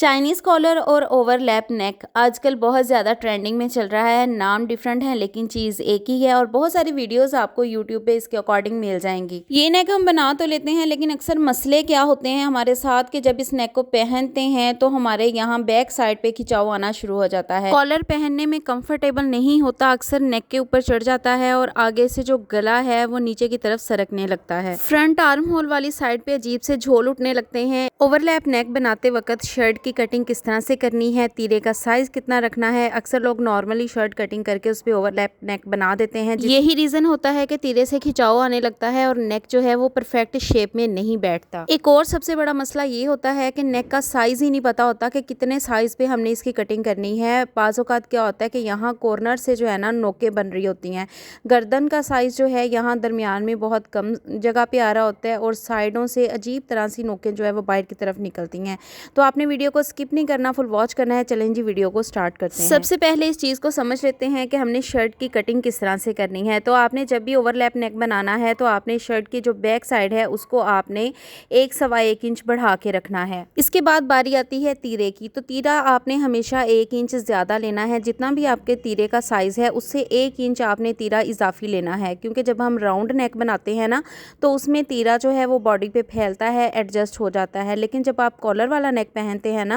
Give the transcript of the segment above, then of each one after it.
Chinese collar और overlap नेक आजकल बहुत ज़्यादा ट्रेंडिंग में चल रहा है। नाम डिफरेंट है लेकिन चीज़ एक ही है और बहुत सारी वीडियोस आपको यूट्यूब पे इसके अकॉर्डिंग मिल जाएंगी। ये नेक हम बना तो लेते हैं लेकिन अक्सर मसले क्या होते हैं हमारे साथ कि जब इस नेक को पहनते हैं तो हमारे यहाँ बैक साइड पे खिंचाव आना शुरू हो जाता है। कॉलर पहनने में कंफर्टेबल नहीं होता, अक्सर नेक के ऊपर चढ़ जाता है और आगे से जो गला है वो नीचे की तरफ सरकने लगता है। फ्रंट आर्म होल वाली साइड पे अजीब से झोल उठने लगते हैं। ओवरलैप नेक बनाते वक्त शर्ट की कटिंग किस तरह से करनी है, तीरे का साइज कितना रखना है। अक्सर लोग नॉर्मली शर्ट कटिंग करके उस पर ओवरलैप नेक बना देते हैं। यही रीजन होता है कि तीरे से खिंचाव आने लगता है और नेक जो है वो परफेक्ट शेप में नहीं बैठता। एक और सबसे बड़ा मसला ये होता है कि नेक का साइज ही नहीं पता होता कि कितने साइज पे हमने इसकी कटिंग करनी है। बाज़ औक़ात क्या होता है कि यहाँ कॉर्नर से जो है ना नोकें बन रही होती हैं। गर्दन का साइज जो है यहाँ दरमियान में बहुत कम जगह पे आ रहा होता है और साइडों से अजीब तरह से नोकें जो है वो बाहर की तरफ निकलती हैं। तो आपने वीडियो को स्किप नहीं करना, फुल वॉच करना है। चलें जी वीडियो को स्टार्ट करते हैं। सबसे पहले इस चीज़ को समझ लेते हैं कि हमने शर्ट की कटिंग किस तरह से करनी है। तो आपने जब भी ओवरलैप नेक बनाना है तो आपने शर्ट की जो बैक साइड है उसको आपने 1-1.25 इंच बढ़ा के रखना है। इसके बाद बारी आती है तीरे की। तो तीरा आपने हमेशा 1 इंच ज़्यादा लेना है। जितना भी आपके तीरे का साइज़ है उससे 1 इंच आपने तीरा इजाफी लेना है, क्योंकि जब हम राउंड नेक बनाते हैं ना तो उसमें तीरा जो है वो बॉडी पे फैलता है, एडजस्ट हो जाता है। लेकिन जब आप कॉलर वाला नेक पहनते हैं ना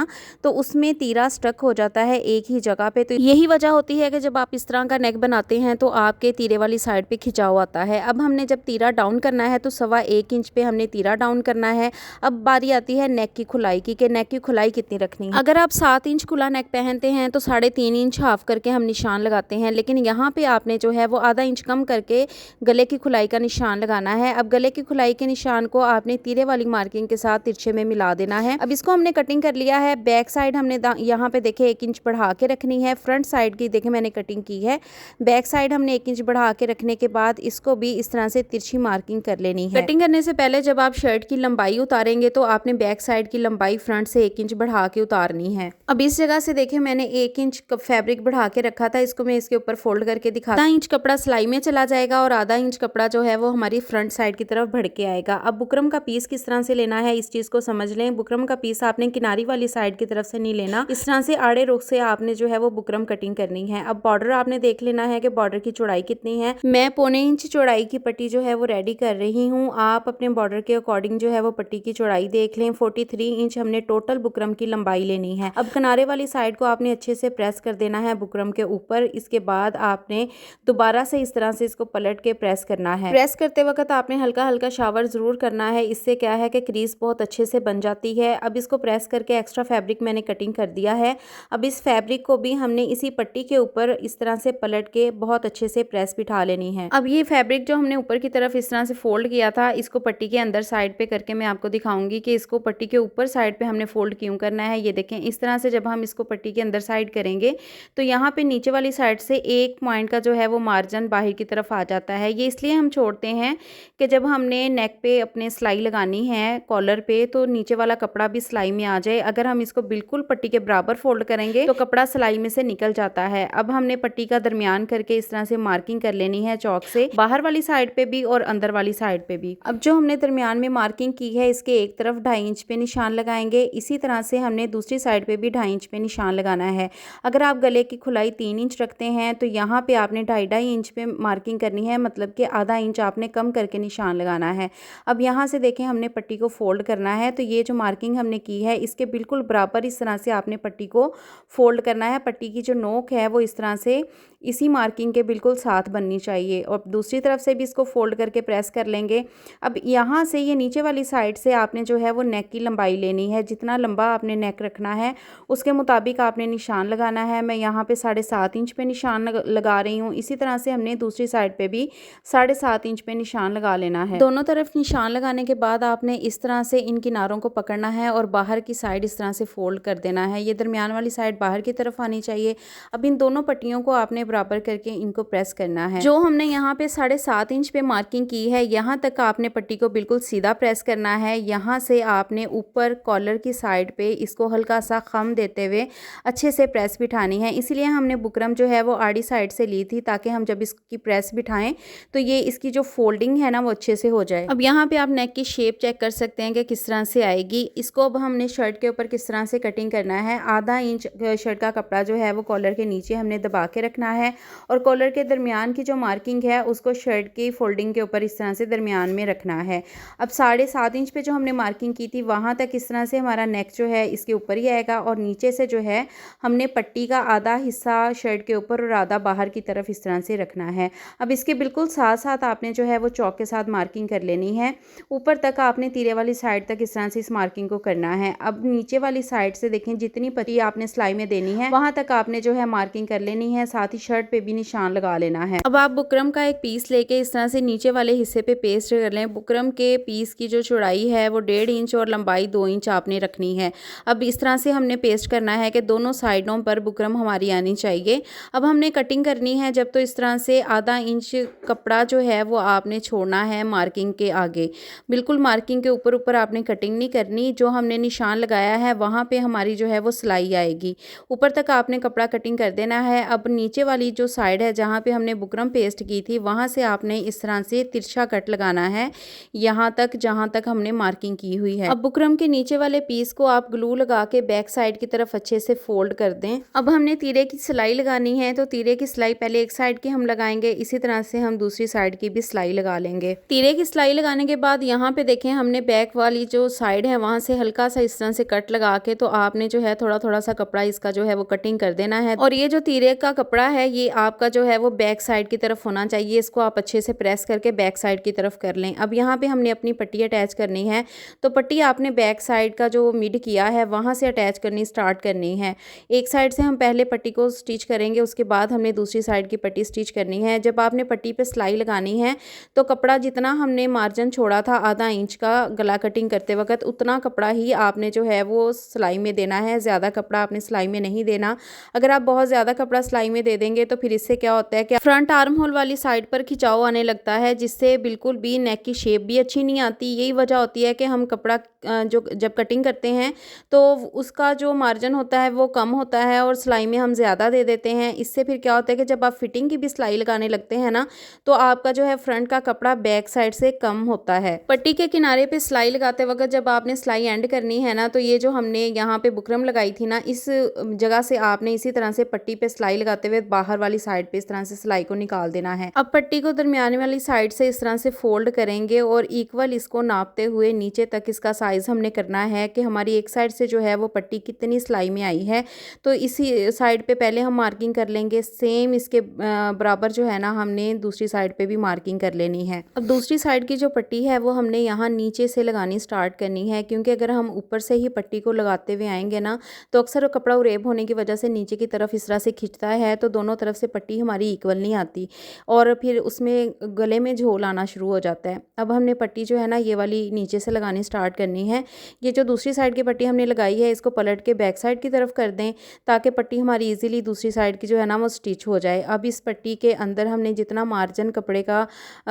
तो उसमें तीरा स्टक हो जाता है एक ही जगह पे। तो यही वजह होती है कि जब आप इस तरह का नेक बनाते हैं तो आपके तीरे वाली साइड पे खिंचाव आता है। अब हमने जब तीरा डाउन करना है तो 1.25 इंच पे हमने तीरा डाउन करना है। अब बारी आती है नेक की खुलाई की, कि नेक की खुलाई कितनी रखनी है। अगर आप 7 इंच खुला नेक पहनते हैं तो 3.5 इंच हाफ करके हम निशान लगाते हैं, लेकिन यहाँ पे आपने जो है वो आधा इंच कम करके गले की खुलाई का निशान लगाना है। अब गले की खुलाई के निशान को आपने तीरे वाली मार्किंग के साथ तिरछे में मिला देना है। अब इसको हमने कटिंग कर लिया है। बैक साइड हमने यहाँ पे देखे 1 इंच बढ़ा के रखनी है। फ्रंट साइड की देखे मैंने कटिंग की है। बैक साइड हमने 1 इंच बढ़ा के रखने के बाद इसको भी इस तरह से तिरछी मार्किंग कर लेनी है। कटिंग करने से पहले जब आप शर्ट की लंबाई उतारेंगे तो आपने बैक साइड की लंबाई फ्रंट से 1 इंच बढ़ा के उतारनी है। अब इस जगह से देखे मैंने 1 इंच फैब्रिक बढ़ा के रखा था, इसको मैं इसके ऊपर फोल्ड करके दिखा। आधा इंच कपड़ा सिलाई में चला जाएगा और आधा इंच कपड़ा जो है वो हमारी फ्रंट साइड की तरफ बढ़ के आएगा। अब बुकरम का पीस किस तरह से लेना है इस चीज को समझ लें। बुकरम का पीस आपने किनारी वाली साइड की तरफ से नहीं लेना, इस तरह से आड़े रुख से आपने जो है वो बुकरम कटिंग करनी है। अब बॉर्डर आपने देख लेना है कि बॉर्डर की चौड़ाई कितनी है। मैं 1.25 इंच चौड़ाई की पट्टी जो है वो रेडी कर रही हूँ। आप अपने बॉर्डर के अकॉर्डिंग जो है वो पट्टी की चौड़ाई देख लें। 43 इंच हमने टोटल बुकरम की लंबाई लेनी है। अब किनारे वाली साइड को आपने अच्छे से प्रेस कर देना है बुकरम के ऊपर। इसके बाद आपने दोबारा से इस तरह से इसको पलट के प्रेस करना है। प्रेस करते वक्त आपने हल्का हल्का शावर जरूर करना है, इससे क्या है कि क्रीज बहुत अच्छे से बन जाती है। अब इसको प्रेस करके एक्स्ट्रा फैब्रिक मैंने कटिंग कर दिया है। अब इस फैब्रिक को भी हमने इसी पट्टी के ऊपर इस तरह से पलट के बहुत अच्छे से प्रेस बिठा लेनी है। अब ये फैब्रिक जो हमने ऊपर की तरफ इस तरह से फोल्ड किया था इसको पट्टी के अंदर साइड पे करके मैं आपको दिखाऊंगी कि इसको पट्टी के ऊपर साइड पे हमने फोल्ड क्यों करना है। ये देखें इस तरह से जब हम इसको पट्टी के अंदर साइड करेंगे तो यहाँ पे नीचे वाली साइड से 1 पॉइंट का जो है वो मार्जिन बाहर की तरफ आ जाता है। ये इसलिए हम छोड़ते हैं कि जब हमने नेक पे अपने सिलाई लगानी है कॉलर पे तो नीचे वाला कपड़ा भी सिलाई में आ जाए। अगर हम इसको बिल्कुल पट्टी के बराबर फोल्ड करेंगे तो कपड़ा सिलाई में से निकल जाता है। अब हमने पट्टी का दरमियान करके इस तरह से मार्किंग कर लेनी है चौक से, बाहर वाली साइड पे भी और अंदर वाली साइड पे भी। अब जो हमने दरमियान में मार्किंग की है इसके एक तरफ 2.5 इंच पे निशान लगाएंगे, इसी तरह से हमने दूसरी साइड पे भी 2.5 इंच पे निशान लगाना है। अगर आप गले की खुलाई 3 इंच रखते हैं तो यहाँ पे आपने 2.5 इंच पे मार्किंग करनी है, मतलब कि आधा इंच आपने कम करके निशान लगाना है। अब यहाँ से देखें हमने पट्टी को फोल्ड करना है तो ये जो मार्किंग हमने की है इसके बिल्कुल बराबर इस तरह से आपने पट्टी को फोल्ड करना है। पट्टी की जो नोक है वो इस तरह से इसी मार्किंग के बिल्कुल साथ बननी चाहिए और दूसरी तरफ से भी इसको फोल्ड करके प्रेस कर लेंगे। अब यहाँ से ये नीचे वाली साइड से आपने जो है वो नेक की लंबाई लेनी है। जितना लंबा आपने नेक रखना है उसके मुताबिक आपने निशान लगाना है। मैं यहाँ पे 7.5 इंच पे निशान लगा रही हूँ। इसी तरह से हमने दूसरी साइड पे भी 7.5 इंच पे निशान लगा लेना है। दोनों तरफ निशान लगाने के बाद आपने इस तरह से इन किनारों को पकड़ना है और बाहर की साइड इस तरह से फोल्ड कर देना है। ये दरमियान वाली साइड बाहर की तरफ आनी चाहिए। अब इन दोनों पट्टियों को आपने बराबर करके इनको प्रेस करना है। जो हमने यहाँ पे 7.5 इंच पे मार्किंग की है यहाँ तक आपने पट्टी को बिल्कुल सीधा प्रेस करना है। यहाँ से आपने ऊपर कॉलर की साइड पे इसको हल्का सा खम देते हुए अच्छे से प्रेस बिठानी है। इसलिए हमने बुकरम जो है वो आड़ी साइड से ली थी ताकि हम जब इसकी प्रेस बिठाएं तो ये इसकी जो फोल्डिंग है ना वो अच्छे से हो जाए। अब यहाँ पे आप नेक की शेप चेक कर सकते हैं कि किस तरह से आएगी। इसको अब हमने शर्ट के ऊपर किस तरह से कटिंग करना है। आधा इंच शर्ट का कपड़ा जो है वो कॉलर के नीचे हमने दबा के रखना है और कॉलर के दरमियान की जो मार्किंग है उसको शर्ट की फोल्डिंग के ऊपर इस तरह से दरमियान में रखना है। अब 7.5 इंच पे जो हमने मार्किंग की थी वहाँ तक इस तरह से हमारा नेक जो है इसके ऊपर ही आएगा और नीचे से जो है हमने पट्टी का आधा हिस्सा शर्ट के ऊपर और आधा बाहर की तरफ इस तरह से रखना है। अब इसके बिल्कुल साथ साथ आपने जो है वो चौक के साथ मार्किंग कर लेनी है। ऊपर तक आपने तीरे वाली साइड तक इस तरह से इस मार्किंग को करना है। अब नीचे वाली साइड से देखें जितनी पट्टी आपने सिलाई में देनी है वहां तक आपने जो है मार्किंग कर लेनी है, साथ ही शर्ट पे भी निशान लगा लेना है। अब आप बुकरम का एक पीस लेके इस तरह से नीचे वाले हिस्से पे पेस्ट कर लें। बुकरम के पीस की जो चौड़ाई है वो 1.5 इंच और लंबाई 2 इंच आपने रखनी है। अब इस तरह से हमने पेस्ट करना है कि दोनों साइडों पर बुकरम हमारी आनी चाहिए। अब हमने कटिंग करनी है जब तो इस तरह से आधा इंच कपड़ा जो है वो आपने छोड़ना है मार्किंग के आगे, बिल्कुल मार्किंग के ऊपर ऊपर आपने कटिंग नहीं करनी। जो हमने निशान लगाया है वहाँ पे हमारी जो है वो सिलाई आएगी, ऊपर तक आपने कपड़ा कटिंग कर देना है। अब नीचे वाली जो साइड है जहाँ पे हमने बुकरम पेस्ट की थी वहाँ से आपने इस तरह से तिरछा कट लगाना है यहाँ तक जहाँ तक हमने मार्किंग की हुई है। अब बुकरम के नीचे वाले पीस को आप ग्लू लगा के बैक साइड की तरफ अच्छे से फोल्ड कर दें। अब हमने तीरे की सिलाई लगानी है तो तीरे की सिलाई पहले एक साइड की हम लगाएंगे, इसी तरह से हम दूसरी साइड की भी सिलाई लगा लेंगे। तीरे की सिलाई लगाने के बाद यहाँ पे देखें हमने बैक वाली जो साइड है वहां से हल्का सा इस तरह से कट लगा के तो आपने जो है थोड़ा थोड़ा सा कपड़ा इसका जो है वो कटिंग कर देना है। और ये जो तीरे का कपड़ा है ये आपका जो है वो बैक साइड की तरफ होना चाहिए, इसको आप अच्छे से प्रेस करके बैक साइड की तरफ कर लें। अब यहाँ पे हमने अपनी पट्टी अटैच करनी है तो पट्टी आपने बैक साइड का जो मिड किया है वहां से अटैच करनी स्टार्ट करनी है। एक साइड से हम पहले पट्टी को स्टिच करेंगे, उसके बाद हमने दूसरी साइड की पट्टी स्टिच करनी है। जब आपने पट्टी पे सिलाई लगानी है तो कपड़ा जितना हमने मार्जिन छोड़ा था आधा इंच का गला कटिंग करते वक्त उतना कपड़ा ही आपने जो है वो सिलाई में देना है, ज़्यादा कपड़ा आपने सिलाई में नहीं देना। अगर आप बहुत ज़्यादा कपड़ा सिलाई में दे देंगे तो फिर इससे क्या होता है कि फ्रंट आर्म होल वाली साइड पर खिंचाव आने लगता है जिससे बिल्कुल भी नेक की शेप भी अच्छी नहीं आती। यही वजह होती है कि हम कपड़ा जो जब कटिंग करते हैं तो उसका जो मार्जिन होता है वो कम होता है और सिलाई में हम ज़्यादा दे देते हैं। इससे फिर क्या होता है कि जब आप फिटिंग की भी सिलाई लगाने लगते हैं ना तो आपका जो है फ्रंट का कपड़ा बैक साइड से कम होता है। पट्टी के किनारे पे सिलाई लगाते वक्त जब आपने सिलाई एंड करनी है ना तो ये जो हमने यहाँ पे बुकरम लगाई थी ना इस जगह से आपने इसी तरह से पट्टी पे सिलाई लगाते हुए बाहर वाली साइड पे इस तरह से सिलाई को निकाल देना है। अब पट्टी को दरमियाने वाली साइड से इस तरह से फोल्ड करेंगे और इक्वल इसको नापते हुए नीचे तक इसका साइज हमने करना है कि हमारी एक साइड से जो है वो पट्टी कितनी सिलाई में आई है। तो इसी साइड पे पहले हम मार्किंग कर लेंगे, सेम इसके बराबर जो है ना हमने दूसरी साइड पे भी मार्किंग कर लेनी है। अब दूसरी साइड की जो पट्टी है वो हमने यहाँ नीचे से लगानी स्टार्ट करनी है, क्योंकि अगर हम ऊपर से ही पट्टी को लगाते हुए आएंगे ना तो अक्सर कपड़ा उरेब होने की वजह से नीचे की तरफ इस तरह से खिंचता है तो दोनों तरफ से पट्टी हमारी इक्वल नहीं आती और फिर उसमें गले में झोल आना शुरू हो जाता है। अब हमने पट्टी जो है ना ये वाली नीचे से लगानी स्टार्ट करनी है। ये जो दूसरी साइड की पट्टी हमने लगाई है इसको पलट के बैक साइड की तरफ कर दें ताकि पट्टी हमारी इजीली दूसरी साइड की जो है ना वो स्टिच हो जाए। अब इस पट्टी के अंदर हमने जितना मार्जिन कपड़े का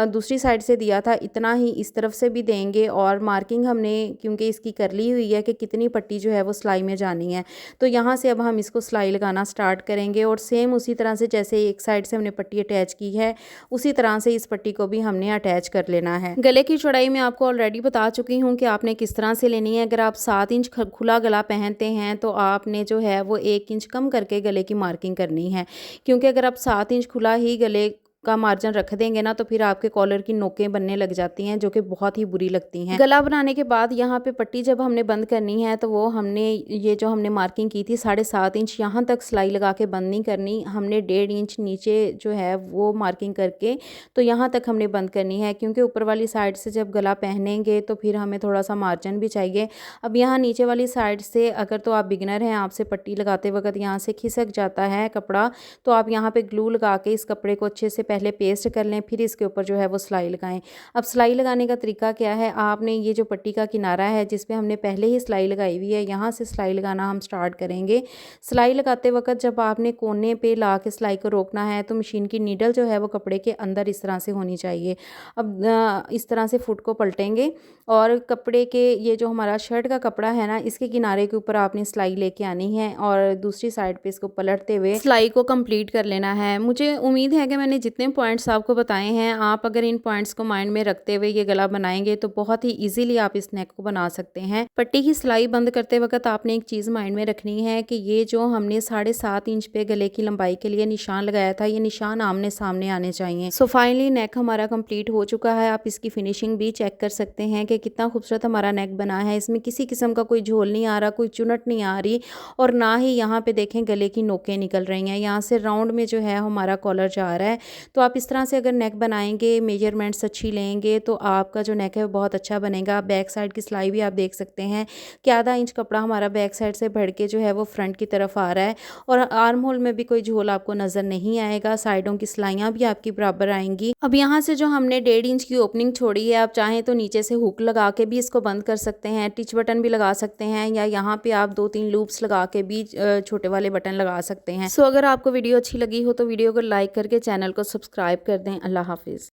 दूसरी साइड से दिया था इतना ही इस तरफ से भी देंगे और मार्किंग हमने क्योंकि इसकी कर ली हुई है कि कितनी पट्टी जो है वो सिलाई में जानी है तो यहाँ से अब हम इसको सिलाई लगाना स्टार्ट करेंगे और सेम उसी तरह से जैसे एक साइड से हमने पट्टी अटैच की है उसी तरह से इस पट्टी को भी हमने अटैच कर लेना है। गले की चौड़ाई मैं आपको ऑलरेडी बता चुकी हूँ कि आपने किस तरह से लेनी है। अगर आप 7 इंच खुला गला पहनते हैं तो आपने जो है वो 1 इंच कम करके गले की मार्किंग करनी है, क्योंकि अगर आप 7 इंच खुला ही गले का मार्जिन रख देंगे ना तो फिर आपके कॉलर की नोकें बनने लग जाती हैं जो कि बहुत ही बुरी लगती हैं। गला बनाने के बाद यहाँ पे पट्टी जब हमने बंद करनी है तो वो हमने ये जो हमने मार्किंग की थी 7.5 इंच यहाँ तक सिलाई लगा के बंद नहीं करनी, हमने 1.5 इंच नीचे जो है वो मार्किंग करके तो यहाँ तक हमने बंद करनी है, क्योंकि ऊपर वाली साइड से जब गला पहनेंगे तो फिर हमें थोड़ा सा मार्जिन भी चाहिए। अब यहाँ नीचे वाली साइड से अगर तो आप बिगिनर हैं, आपसे पट्टी लगाते वक्त यहाँ से खिसक जाता है कपड़ा तो आप यहाँ पे ग्लू लगा के इस कपड़े को अच्छे से पहले पेस्ट कर लें, फिर इसके ऊपर जो है वो सिलाई लगाएं। अब सिलाई लगाने का तरीका क्या है, आपने ये जो पट्टी का किनारा है जिस पे हमने पहले ही सिलाई लगाई हुई है यहाँ से सिलाई लगाना हम स्टार्ट करेंगे। सिलाई लगाते वक्त जब आपने कोने पे ला के सिलाई को रोकना है तो मशीन की नीडल जो है वो कपड़े के अंदर इस तरह से होनी चाहिए। अब इस तरह से फुट को पलटेंगे और कपड़े के ये जो हमारा शर्ट का कपड़ा है ना इसके किनारे के ऊपर आपने सिलाई लेके आनी है और दूसरी साइड पे इसको पलटते हुए सिलाई को कंप्लीट कर लेना है। मुझे उम्मीद है कि मैंने जितने जितने पॉइंट्स आपको बताए हैं, आप अगर इन पॉइंट्स को माइंड में रखते हुए ये गला बनाएंगे तो बहुत ही इजीली आप इस नेक को बना सकते हैं। पट्टी की सिलाई बंद करते वक्त आपने एक चीज़ माइंड में रखनी है कि ये जो हमने 7.5 इंच पे गले की लंबाई के लिए निशान लगाया था, ये निशान आमने सामने आने चाहिए। सो फाइनली नेक हमारा कंप्लीट हो चुका है। आप इसकी फिनिशिंग भी चेक कर सकते हैं कि कितना खूबसूरत हमारा नेक बना है। इसमें किसी किस्म का कोई झोल नहीं आ रहा, कोई चुनट नहीं आ रही, और ना ही यहाँ पे देखें गले की नोकें निकल रही हैं। यहाँ से राउंड में जो है हमारा कॉलर जा रहा है। तो आप इस तरह से अगर नेक बनाएंगे, मेजरमेंट्स अच्छी लेंगे, तो आपका जो नेक है वो बहुत अच्छा बनेगा। बैक साइड की सिलाई भी आप देख सकते हैं कि आधा इंच कपड़ा हमारा बैक साइड से बढ़ के जो है वो फ्रंट की तरफ आ रहा है, और आर्म होल में भी कोई झोल आपको नज़र नहीं आएगा। साइडों की सिलाइयाँ भी आपकी बराबर आएंगी। अब यहाँ से जो हमने 1.5 इंच की ओपनिंग छोड़ी है, आप चाहें तो नीचे से हुक लगा के भी इसको बंद कर सकते हैं, टिच बटन भी लगा सकते हैं, या यहाँ पे आप 2-3 लूप्स लगा के भी छोटे वाले बटन लगा सकते हैं। सो अगर आपको वीडियो अच्छी लगी हो तो वीडियो को लाइक करके चैनल को सब्सक्राइब कर दें। अल्लाह हाफिज़।